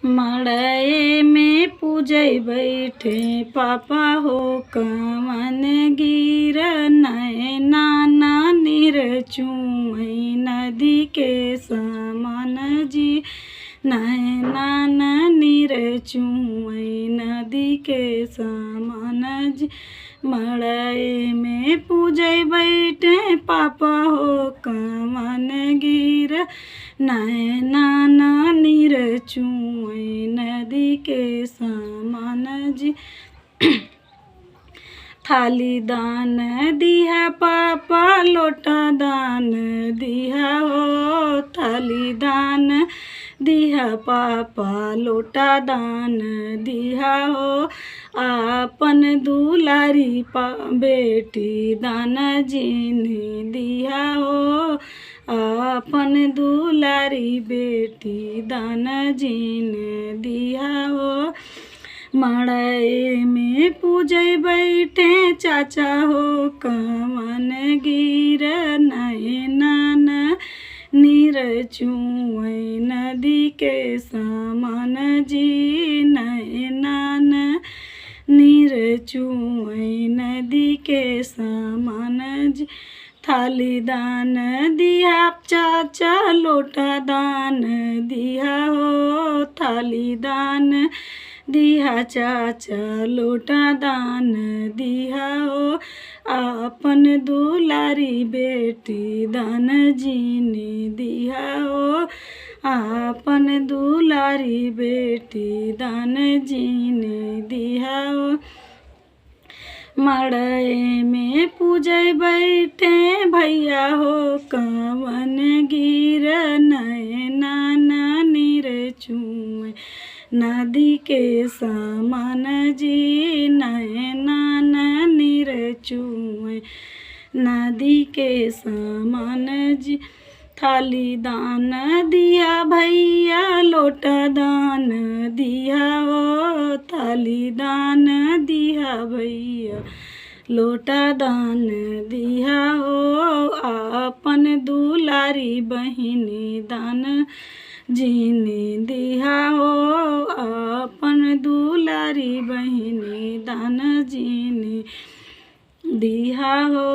मड़ई में पूजै बैठे पापा हो कवन गिर नैना नीर चुई नदी के समान जी नैना नीर चुई नदी के समान जी। मड़ई में पूजै बैठे पापा हो कवन गिर नैना नीर चुई नदी के समान जी। थाली दान दिया पापा लोटा दान दिया हो थाली दान दिया पापा लोटा दान दिया हो आपन दुलारी बेटी दान जीने दिया हो आपन दुलारी बेटी दान जीने दिया हो। मड़ई में पूजै बैठे चाचा हो कवन गिर नैना नीर चुई नदी के समान जी नैना नीर चुई नदी के समान जी। थाली दान दिया चाचा लोटा दान दिया हो थाली दान दिया चाचा लोटा दान दिया हो आपन दुलारी बेटी दान जीने दिया हो आपन दुलारी बेटी दान जीने दिया हो। मड़ई में पूजै बैठे भैया हो कवन गिर नैना नीर चुई नदी के समान जी नैना नीर चुई नदी के समान जी। थाली दान दिया भैया लोटा दान दिया हो थाली दान दिया भैया लोटा दान दिया हो आपन दुलारी बहिनी दान जीने दिया हो आपन दुलारी बहिनी दान जीने दिया हो।